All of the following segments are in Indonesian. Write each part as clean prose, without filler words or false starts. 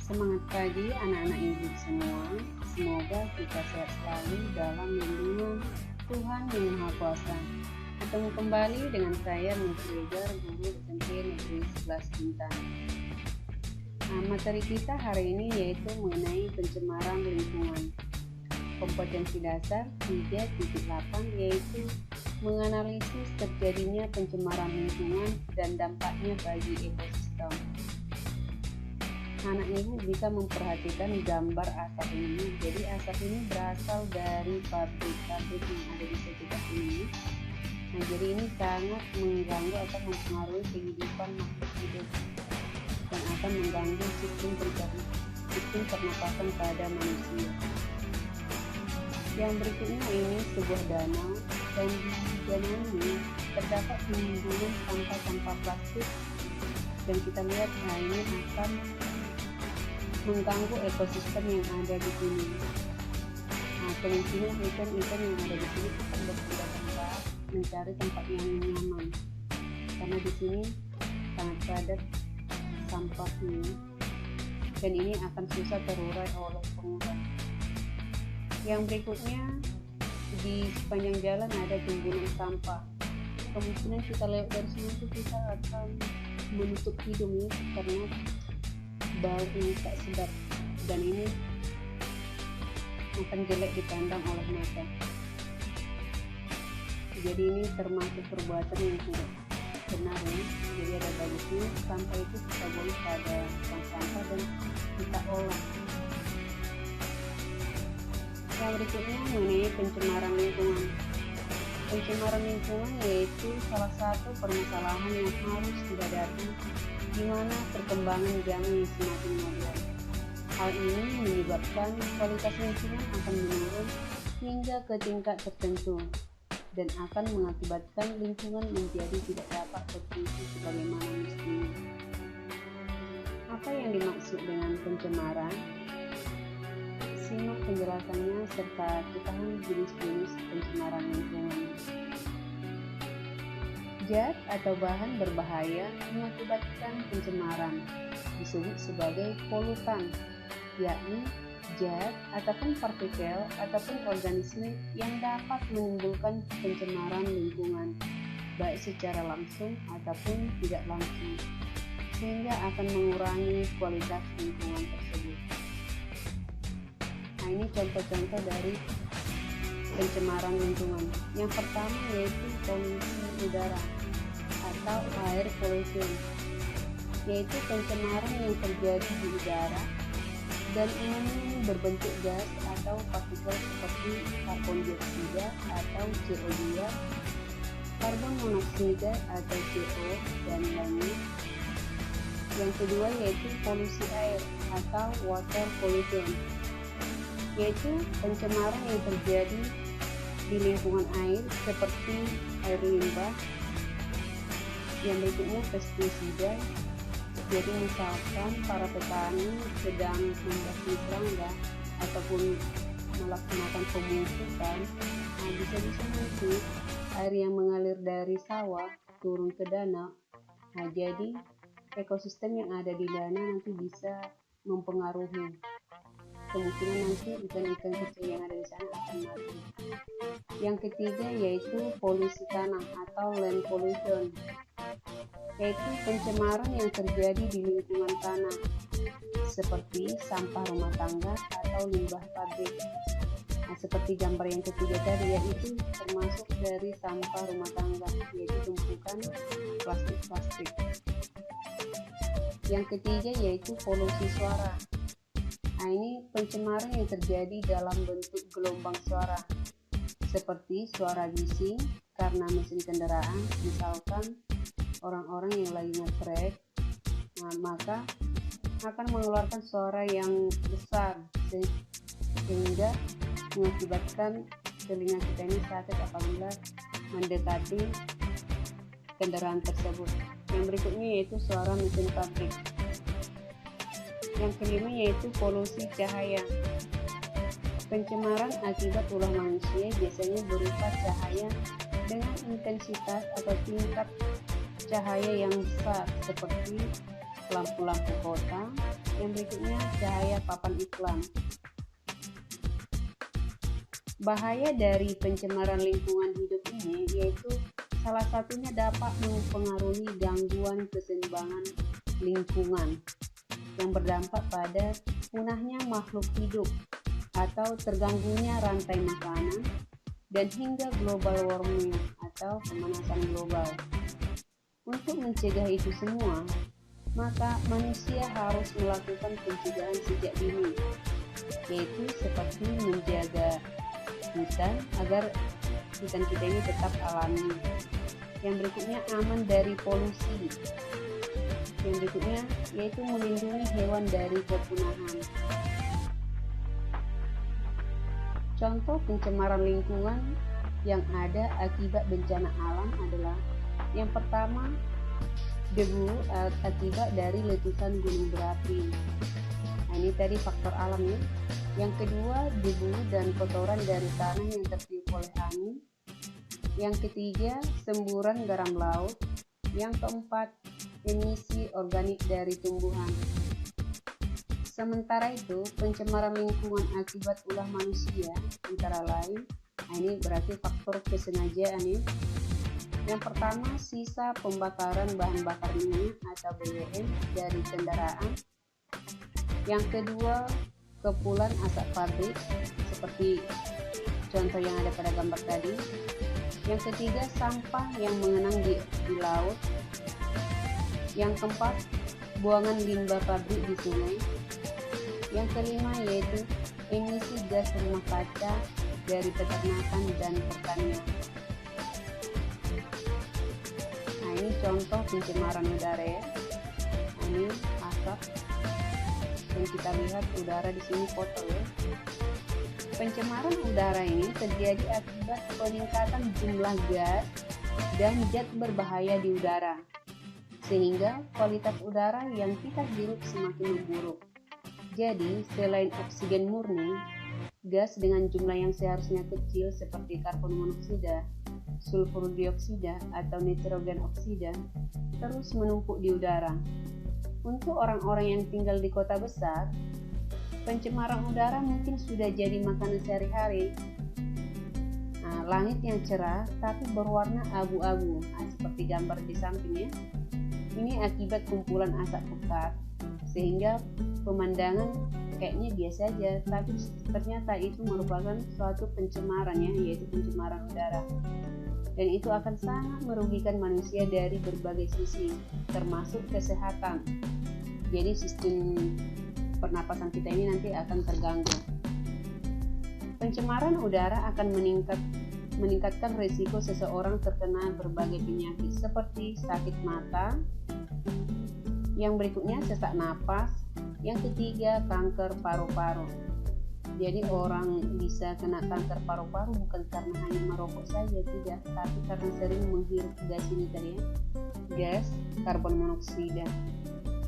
Semangat pagi anak-anak ibu semua, semoga kita sehat selalu dalam lindungan Tuhan yang Maha Kuasa. Ketemu kembali dengan saya Menteri Guru SMP Negeri 11 Bintan. Materi kita hari ini yaitu mengenai pencemaran lingkungan. Kompetensi dasar 3.8 yaitu menganalisis terjadinya pencemaran lingkungan dan dampaknya bagi ekosistem. Anak ibu bisa memperhatikan gambar asap ini. Jadi asap ini berasal dari pabrik-pabrik yang ada di sekitar ini. Nah, jadi ini sangat mengganggu atau mempengaruhi kehidupan makhluk hidup dan akan mengganggu sistem pernapasan pada manusia. Yang berikutnya ini sebuah danau, dan di danau ini terdapat timbunan sampah-sampah plastik, dan kita lihat ini akan mengganggu ekosistem yang ada di sini. Kemungkinan ikan-ikan yang ada di sini akan berpindah-pindah mencari tempat yang nyaman, karena di sini sangat padat sampah ini, dan ini akan susah terurai oleh pengurai. Yang berikutnya, di sepanjang jalan ada timbunan sampah. Kemungkinan kita lewat dari sini kita akan menutup hidung ya, karena bau ini tak sedap, dan ini akan jelek dipandang oleh mata. Jadi ini termasuk perbuatan yang tidak benar ya. Jadi ada bagusnya sampah itu kita boleh pada tong sampah dan kita olah. Yang berikutnya mengenai pencemaran lingkungan. Pencemaran lingkungan yaitu salah satu permasalahan yang harus dihadapi di mana perkembangan zaman yang semakin modern. Hal ini menyebabkan kualitas lingkungan akan menurun hingga ke tingkat tertentu dan akan mengakibatkan lingkungan menjadi tidak dapat berfungsi sebagaimana mestinya. Apa yang dimaksud dengan pencemaran? Simak penjelasannya serta ketahui jenis-jenis pencemaran lingkungan. Zat atau bahan berbahaya mengakibatkan pencemaran disebut sebagai polutan, yakni zat ataupun partikel ataupun organisme yang dapat menimbulkan pencemaran lingkungan, baik secara langsung ataupun tidak langsung, sehingga akan mengurangi kualitas lingkungan tersebut. Nah, ini contoh-contoh dari pencemaran lingkungan. Yang pertama yaitu polusi udara atau air pollution, yaitu pencemaran yang terjadi di udara dan umumnya berbentuk gas atau partikel seperti karbon dioksida atau CO2, karbon monoksida atau CO, dan lainnya. Yang kedua yaitu polusi air atau water pollution, yaitu pencemaran yang terjadi di lingkungan air seperti air limbah. Yang berikutnya pestisida. Jadi misalkan para petani sedang membasmi serangga ataupun melaksanakan pemupukan, bisa-bisa nanti air yang mengalir dari sawah turun ke danau. Jadi ekosistem yang ada di danau nanti bisa mempengaruhi. Kemungkinan nanti ikan-ikan kecil yang ada di sana akan mati. Yang ketiga yaitu polusi tanah atau land pollution, yaitu pencemaran yang terjadi di lingkungan tanah seperti sampah rumah tangga atau limbah pabrik. Seperti gambar yang ketiga tadi, yaitu termasuk dari sampah rumah tangga, yaitu tumpukan plastik-plastik. Yang ketiga yaitu polusi suara. Ini pencemaran yang terjadi dalam bentuk gelombang suara, seperti suara bising karena mesin kendaraan, misalkan orang-orang yang lagi ngetrek, maka akan mengeluarkan suara yang besar sehingga mengakibatkan telinga kita ini sakit apabila mendekati kendaraan tersebut. Yang berikutnya yaitu suara mesin pabrik. Yang kelima yaitu polusi cahaya. Pencemaran akibat ulah manusia biasanya berupa cahaya dengan intensitas atau tingkat cahaya yang besar seperti lampu-lampu kota, Yang berikutnya cahaya papan iklan. Bahaya dari pencemaran lingkungan hidup ini yaitu salah satunya dapat mempengaruhi gangguan keseimbangan lingkungan yang berdampak pada punahnya makhluk hidup atau terganggunya rantai makanan dan hingga global warming atau pemanasan global. Untuk mencegah itu semua, maka manusia harus melakukan pencegahan sejak dini, yaitu seperti menjaga hutan agar hutan kita ini tetap alami. Yang berikutnya aman dari polusi. Yang berikutnya yaitu melindungi hewan dari kepunahan. Contoh pencemaran lingkungan yang ada akibat bencana alam adalah yang pertama, debu akibat dari letusan gunung berapi. Nah, ini tadi faktor alam ya. Yang kedua, debu dan kotoran dari tanah yang tertiup oleh angin. Yang ketiga, semburan garam laut. Yang keempat, emisi organik dari tumbuhan. Sementara itu, pencemaran lingkungan akibat ulah manusia antara lain, nah ini berarti faktor kesengajaan ya. Yang pertama, sisa pembakaran bahan bakar minyak atau BBM dari kendaraan. Yang kedua, kepulan asap pabrik seperti contoh yang ada pada gambar tadi. Yang ketiga, sampah yang mengenang di laut. Yang keempat, buangan limbah pabrik di sungai. Yang kelima yaitu emisi gas rumah kaca dari peternakan dan pertanian. Nah, ini contoh pencemaran udara ya. Nah, ini asap dan kita lihat udara di sini kotor ya. Pencemaran udara ini terjadi akibat peningkatan jumlah gas dan zat berbahaya di udara, sehingga kualitas udara yang kita hirup semakin memburuk. Jadi, selain oksigen murni, gas dengan jumlah yang seharusnya kecil seperti karbon monoksida, sulfur dioksida, atau nitrogen oksida terus menumpuk di udara. Untuk orang-orang yang tinggal di kota besar, pencemaran udara mungkin sudah jadi makanan sehari-hari. Nah, langit yang cerah tapi berwarna abu-abu, seperti gambar di sampingnya. Ini akibat kumpulan asap pekat, sehingga pemandangan kayaknya biasa aja, tapi ternyata itu merupakan suatu pencemaran ya, yaitu pencemaran udara. Dan itu akan sangat merugikan manusia dari berbagai sisi, termasuk kesehatan. Jadi sistem pernapasan kita ini nanti akan terganggu. Pencemaran udara akan meningkatkan risiko seseorang terkena berbagai penyakit seperti sakit mata. Yang berikutnya sesak napas. Yang ketiga kanker paru-paru. Jadi orang bisa kena kanker paru-paru bukan karena hanya merokok saja, tidak, tapi karena sering menghirup gas ini tadi ya, gas karbon monoksida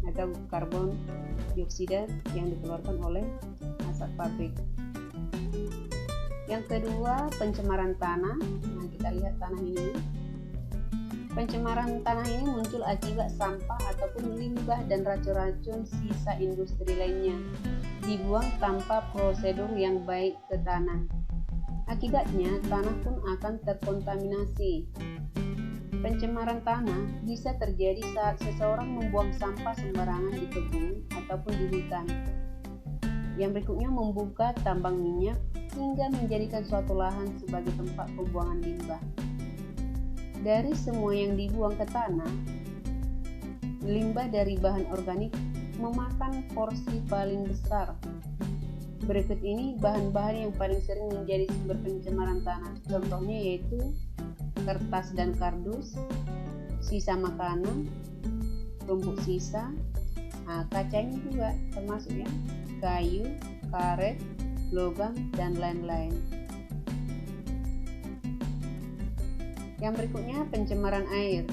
atau karbon dioksida yang dikeluarkan oleh asap pabrik. Yang kedua, pencemaran tanah. Nah, kita lihat tanah ini. Pencemaran tanah ini muncul akibat sampah ataupun limbah dan racun-racun sisa industri lainnya dibuang tanpa prosedur yang baik ke tanah. Akibatnya, tanah pun akan terkontaminasi. Pencemaran tanah bisa terjadi saat seseorang membuang sampah sembarangan di kebun ataupun di hutan. Yang berikutnya, membuka tambang minyak hingga menjadikan suatu lahan sebagai tempat pembuangan limbah. Dari semua yang dibuang ke tanah, limbah dari bahan organik memakan porsi paling besar. Berikut ini bahan-bahan yang paling sering menjadi sumber pencemaran tanah. Contohnya yaitu kertas dan kardus, sisa makanan, rumput sisa, kacanya juga termasuk ya, kayu, karet, logam, dan lain-lain. Yang berikutnya pencemaran air.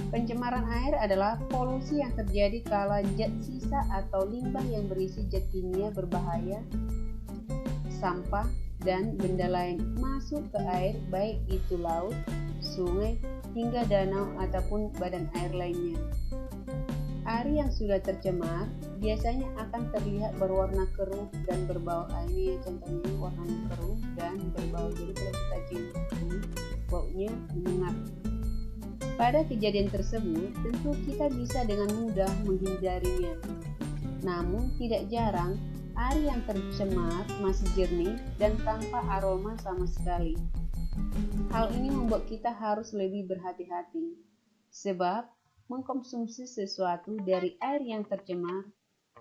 Pencemaran air adalah polusi yang terjadi kala zat sisa atau limbah yang berisi zat kimia berbahaya, sampah, dan benda lain masuk ke air, baik itu laut, sungai, hingga danau ataupun badan air lainnya. Air yang sudah tercemar biasanya akan terlihat berwarna keruh dan berbau. Ini contohnya warnanya keruh dan berbau. Jadi kalau kita cium baunya menyengat. Pada kejadian tersebut, tentu kita bisa dengan mudah menghindarinya. Namun tidak jarang air yang tercemar masih jernih dan tanpa aroma sama sekali. Hal ini membuat kita harus lebih berhati-hati, sebab mengkonsumsi sesuatu dari air yang tercemar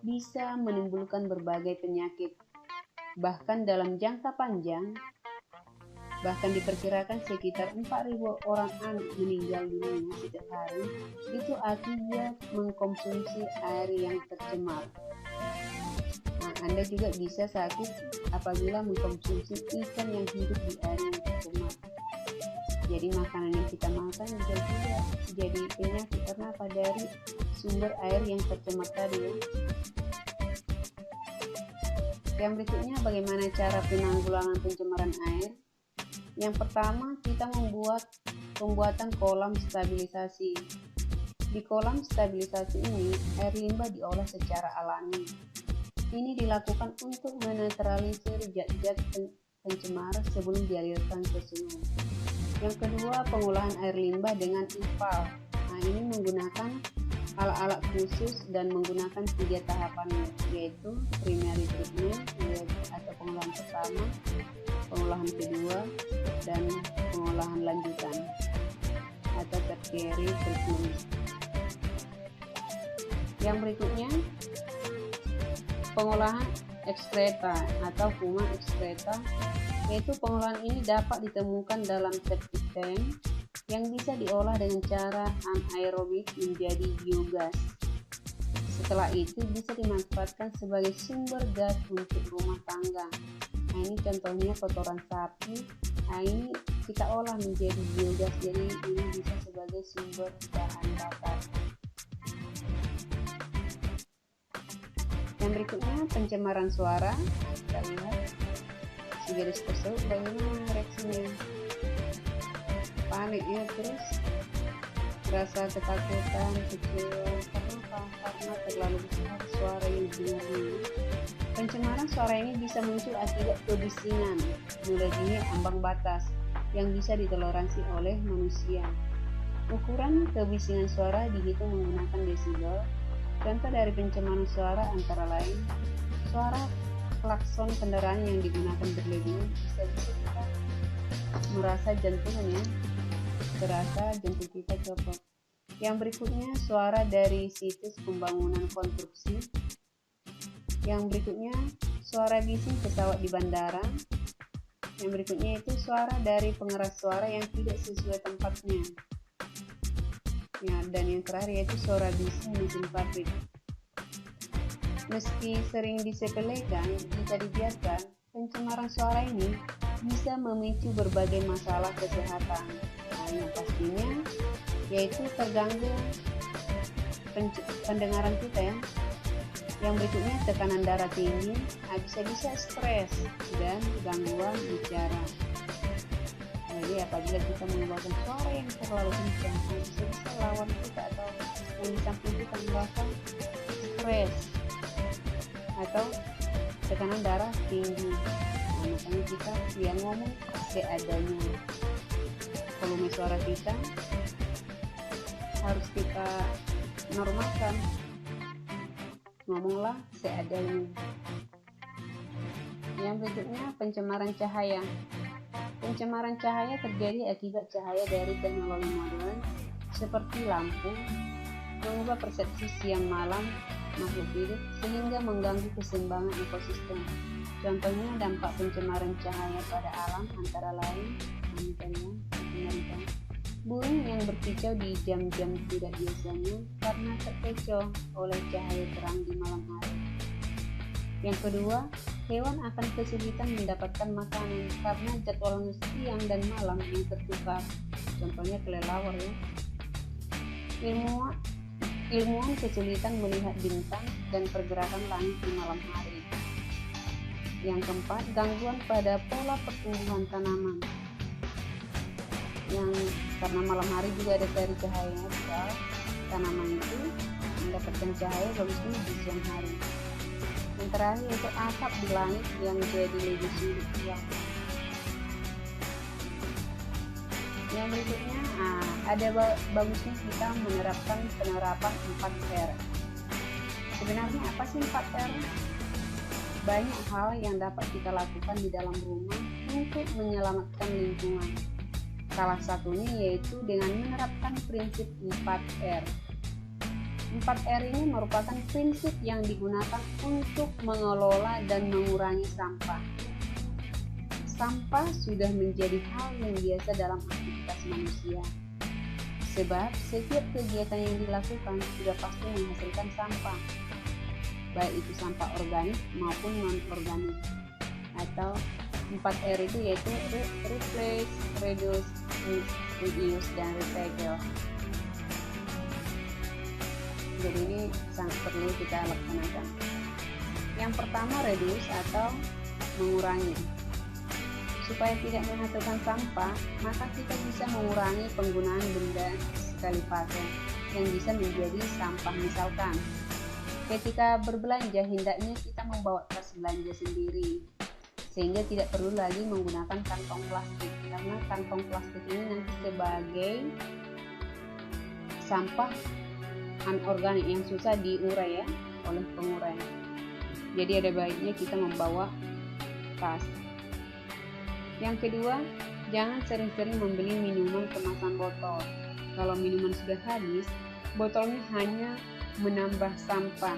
bisa menimbulkan berbagai penyakit. Bahkan dalam jangka panjang, bahkan diperkirakan sekitar 4.000 orang anak meninggal dunia setiap hari itu akibat mengkonsumsi air yang tercemar. Nah, Anda juga bisa sakit apabila mengkonsumsi ikan yang hidup di air yang tercemar. Jadi makanan yang kita makan juga jadi penyakit karena apa? Dari sumber air yang tercemar tadi ya. Yang berikutnya, bagaimana cara penanggulangan pencemaran air? Yang pertama, kita pembuatan kolam stabilisasi. Di kolam stabilisasi ini, air limbah diolah secara alami. Ini dilakukan untuk menetralisir zat-zat pencemar sebelum dialirkan ke sungai. Yang kedua, pengolahan air limbah dengan IPAL. Nah, ini menggunakan alat-alat khusus dan menggunakan 3 tahapannya, yaitu primary treatment atau pengolahan pertama, pengolahan kedua, dan pengolahan lanjutan atau tertiary treatment. Yang berikutnya, pengolahan ekskreta atau kuman ekskreta, yaitu pengolahan ini dapat ditemukan dalam septic tank yang bisa diolah dengan cara anaerobik menjadi biogas. Setelah itu bisa dimanfaatkan sebagai sumber gas untuk rumah tangga. Nah, ini contohnya kotoran sapi. Nah, ini kita olah menjadi biogas, jadi ini bisa sebagai sumber bahan bakar. Yang berikutnya, pencemaran suara. Kita lihat garis tersebut bagaimana reaksinya. Panik ya, terus rasa ketakutan, kecewa. Karena terlalu besar suara yang didengarnya. Pencemaran suara ini bisa muncul akibat kebisingan melebihi ambang batas yang bisa ditoleransi oleh manusia. Ukuran kebisingan suara dihitung menggunakan desibel. Contoh dari pencemaran suara antara lain suara klakson kendaraan yang digunakan berlebihan, bisa kita merasa jantungan ya, terasa jantung kita copot. Yang berikutnya, suara dari situs pembangunan konstruksi. Yang berikutnya, suara bising pesawat di bandara. Yang berikutnya itu suara dari pengeras suara yang tidak sesuai tempatnya. Ya, dan yang terakhir yaitu suara bising mesin pabrik. Meski sering disepelekan, jika dibiarkan, pencemaran suara ini bisa memicu berbagai masalah kesehatan. Nah, yang pastinya yaitu terganggu pendengaran kita ya. Yang berikutnya, tekanan darah tinggi, bisa-bisa stres dan gangguan bicara. Jadi apabila kita mengeluarkan suara yang terlalu kencang, bisa-bisa lawan kita atau yang di samping kita merasa stres atau tekanan darah tinggi. Nah, makanya kita yang ngomong seadanya. Volume suara kita harus kita normalkan. Ngomonglah seadanya. Yang berikutnya, pencemaran cahaya. Pencemaran cahaya terjadi akibat cahaya dari teknologi modern seperti lampu mengubah persepsi siang malam makhluk hidup sehingga mengganggu keseimbangan ekosistem. Contohnya dampak pencemaran cahaya pada alam antara lain burung yang berkicau di jam-jam tidak biasanya karena terkecoh oleh cahaya terang di malam hari. Yang kedua, hewan akan kesulitan mendapatkan makanan karena jadwal siang dan malam yang tertukar. Contohnya kelelawar ya. Ilmuwan kesulitan melihat bintang dan pergerakan langit di malam hari. Yang keempat, gangguan pada pola pertumbuhan tanaman. Yang karena malam hari juga ada cahaya, tanaman itu mendapatkan cahaya bagusnya di siang hari. Yang terakhir itu asap di langit yang jadi lebih sulit hilang. Yang berikutnya ada bagusnya kita menerapkan penerapan 4R. Sebenarnya apa sih 4R? Banyak hal yang dapat kita lakukan di dalam rumah untuk menyelamatkan lingkungan. Salah satunya yaitu dengan menerapkan prinsip 4R. 4R ini merupakan prinsip yang digunakan untuk mengelola dan mengurangi sampah. Sampah sudah menjadi hal yang biasa dalam aktivitas manusia. Sebab setiap kegiatan yang dilakukan sudah pasti menghasilkan sampah, baik itu sampah organik maupun non-organik. Atau 4R itu yaitu replace, reduce, reuse, dan recycle. Jadi ini sangat perlu kita laksanakan. Yang pertama, reduce atau mengurangi. Supaya tidak menghasilkan sampah, maka kita bisa mengurangi penggunaan benda sekali pakai yang bisa menjadi sampah. Misalkan, ketika berbelanja hendaknya kita membawa tas belanja sendiri, sehingga tidak perlu lagi menggunakan kantong plastik, karena kantong plastik ini nanti sebagai sampah anorganik yang susah diurai ya oleh pengurai. Jadi ada baiknya kita membawa tas. Yang kedua, jangan sering-sering membeli minuman kemasan botol. Kalau minuman sudah habis, botolnya hanya menambah sampah.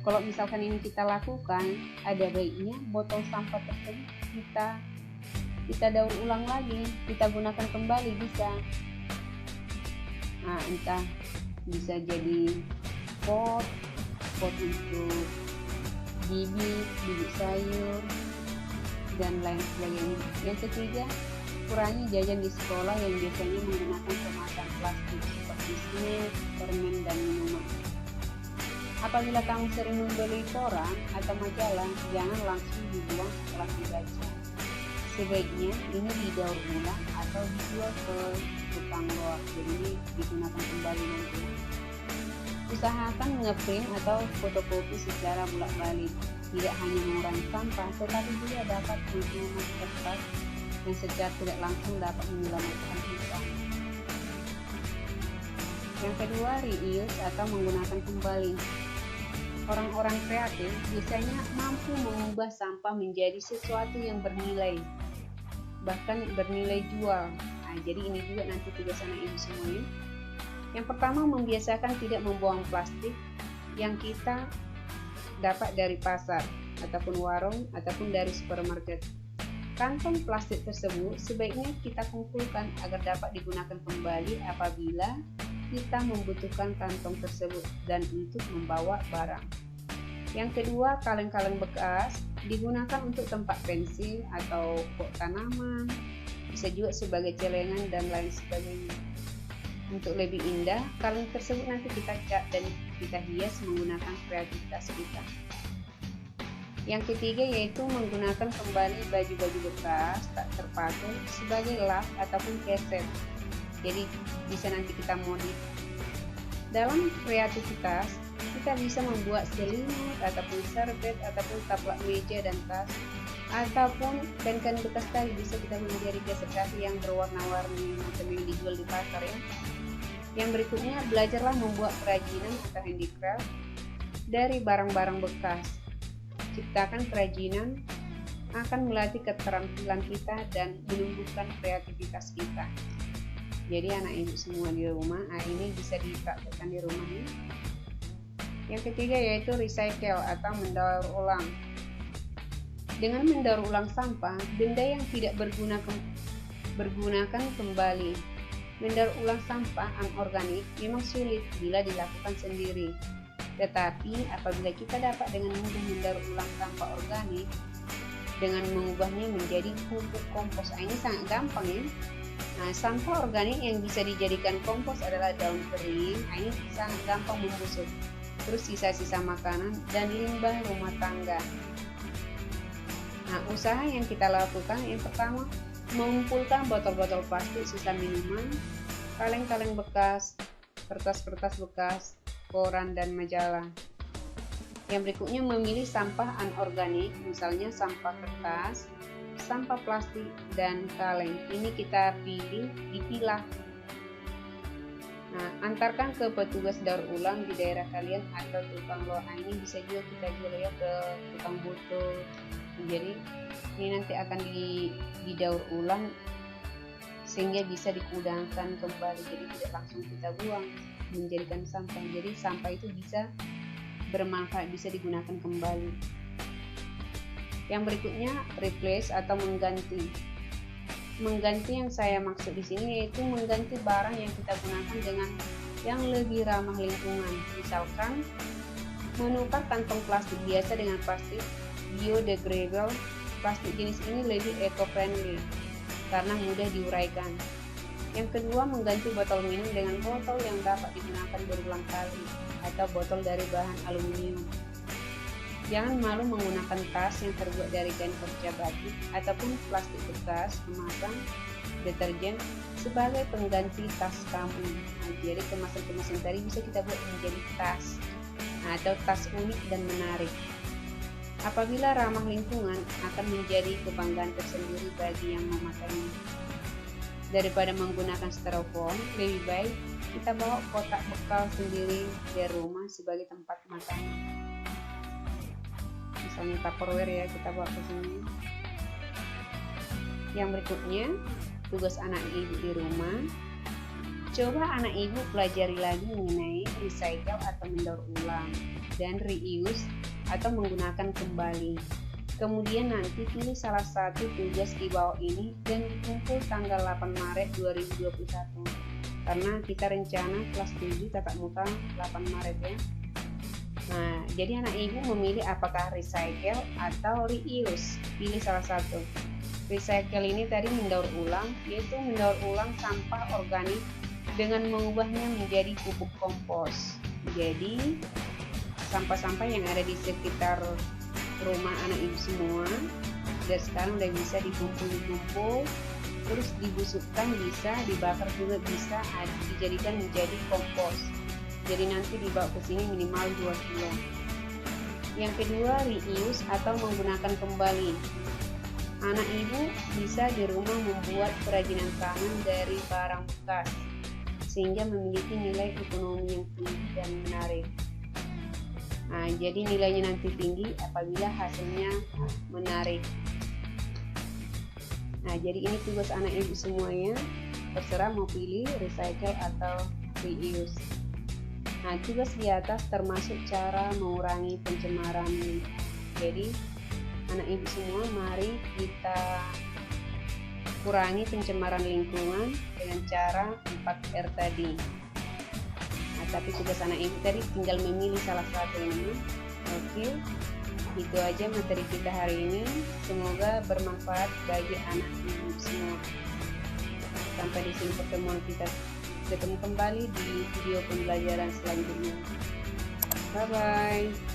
Kalau misalkan ini kita lakukan, ada baiknya botol sampah tersebut kita daur ulang lagi, kita gunakan kembali bisa. Entah bisa jadi pot untuk bibit sayur dan lain sebagainya. Yang ketiga, kurangi jajan di sekolah yang biasanya menggunakan kemasan plastik seperti snack, permen, dan minuman. Apabila kamu sering membeli koran atau majalah, jangan langsung dibuang setelah dibaca. Sebaiknya ini didaur ulang atau dijual ke tukang loak, jadi digunakan kembali nanti. Usahakan ngeprint atau fotokopi secara bolak-balik. Tidak hanya mengurangi sampah, tetapi juga dapat menghemat kertas yang secara tidak langsung dapat menyelamatkan kita. Yang kedua, reuse atau menggunakan kembali. Orang-orang kreatif biasanya mampu mengubah sampah menjadi sesuatu yang bernilai, bahkan bernilai jual. Jadi ini juga nanti tugas anak ibu semuanya. Yang pertama, membiasakan tidak membuang plastik yang kita dapat dari pasar ataupun warung ataupun dari supermarket. Kantong plastik tersebut sebaiknya kita kumpulkan agar dapat digunakan kembali apabila kita membutuhkan kantong tersebut dan untuk membawa barang. Yang kedua, kaleng-kaleng bekas digunakan untuk tempat pensil atau pot tanaman, bisa juga sebagai celengan dan lain sebagainya. Untuk lebih indah, kaleng tersebut nanti kita cat dan kita hias menggunakan kreativitas kita. Yang ketiga yaitu menggunakan kembali baju-baju bekas tak terpakai sebagai lap ataupun keset. Jadi bisa nanti kita modif. Dalam kreativitas, kita bisa membuat selimut ataupun serbet ataupun taplak meja dan tas, ataupun kain-kain bekas tadi bisa kita menjadi geser kaki yang berwarna-warni macam yang dijual di pasar ya. Yang berikutnya, belajarlah membuat kerajinan atau handicraft dari barang-barang bekas. Ciptakan kerajinan akan melatih keterampilan kita dan menumbuhkan kreativitas kita. Jadi anak ibu semua di rumah, ini bisa dipraktekkan di rumahnya. Yang ketiga yaitu recycle atau mendaur ulang. Dengan mendaur ulang sampah, benda yang tidak bergunakan kembali. Mendaur ulang sampah anorganik memang sulit bila dilakukan sendiri. Tetapi apabila kita dapat dengan mudah mendaur ulang sampah organik dengan mengubahnya menjadi pupuk kompos, ini sangat gampang ya. Sampah organik yang bisa dijadikan kompos adalah daun kering, ini sangat gampang membusuk. Terus sisa-sisa makanan dan limbah rumah tangga. Usaha yang kita lakukan yang pertama, mengumpulkan botol-botol plastik sisa minuman, kaleng-kaleng bekas, kertas-kertas bekas, koran, dan majalah. Yang berikutnya, memilih sampah anorganik, misalnya sampah kertas, sampah plastik, dan kaleng. Ini kita pilih, dipilah. Nah, antarkan ke petugas daur ulang di daerah kalian atau tukang loa. Ini bisa juga kita jual ya ke tukang botol. Jadi ini nanti akan didaur ulang sehingga bisa dikudangkan kembali, jadi tidak langsung kita buang menjadikan sampah. Jadi sampah itu bisa bermanfaat, bisa digunakan kembali. Yang berikutnya, replace atau mengganti. Mengganti yang saya maksud di sini yaitu mengganti barang yang kita gunakan dengan yang lebih ramah lingkungan. Misalkan menukar kantong plastik biasa dengan plastik biodegradable. Plastik jenis ini lebih eco-friendly karena mudah diuraikan. Yang kedua, mengganti botol minum dengan botol yang dapat digunakan berulang kali atau botol dari bahan aluminium. Jangan malu menggunakan tas yang terbuat dari kain kerja batik ataupun plastik bekas kemasan deterjen sebagai pengganti tas kamu. Nah, jadi kemasan-kemasan tadi bisa kita buat menjadi tas atau tas unik dan menarik. Apabila ramah lingkungan, akan menjadi kebanggaan tersendiri bagi yang memakainya. Daripada menggunakan styrofoam, lebih baik kita bawa kotak bekal sendiri di rumah sebagai tempat makan. Misalnya Tupperware ya, kita bawa ke sini. Yang berikutnya, tugas anak ibu di rumah. Coba anak ibu pelajari lagi mengenai recycle atau mendaur ulang dan reuse atau menggunakan kembali. Kemudian nanti pilih salah satu tugas di bawah ini dan kumpul tanggal 8 Maret 2021. Karena kita rencana kelas 7 tatap muka 8 Maret ya. Nah, jadi anak ibu memilih apakah recycle atau reuse. Pilih salah satu. Recycle ini tadi mendaur ulang, yaitu mendaur ulang sampah organik dengan mengubahnya menjadi pupuk kompos. Jadi sampah-sampah yang ada di sekitar rumah anak ibu semua dari sekarang udah bisa dikumpul-kumpul, terus dibusukkan, bisa dibakar juga, bisa dijadikan menjadi kompos. Jadi nanti dibawa ke sini minimal 2 kilo. Yang kedua, reuse atau menggunakan kembali. Anak ibu bisa di rumah membuat kerajinan tangan dari barang bekas sehingga memiliki nilai ekonomi yang tinggi dan menarik. Nah, jadi nilainya nanti tinggi apabila hasilnya menarik. Nah, jadi ini tugas anak ibu semuanya, terserah mau pilih recycle atau reuse. Nah, tugas di atas termasuk cara mengurangi pencemaran. Jadi anak ibu semua, mari kita kurangi pencemaran lingkungan dengan cara 4R tadi. Nah, tapi tugas anak ibu tadi tinggal memilih salah satu ini. Oke, itu aja materi kita hari ini. Semoga bermanfaat bagi anak ibu semua. Sampai di sini pertemuan kita. Ketemu kembali di video pembelajaran selanjutnya. Bye bye.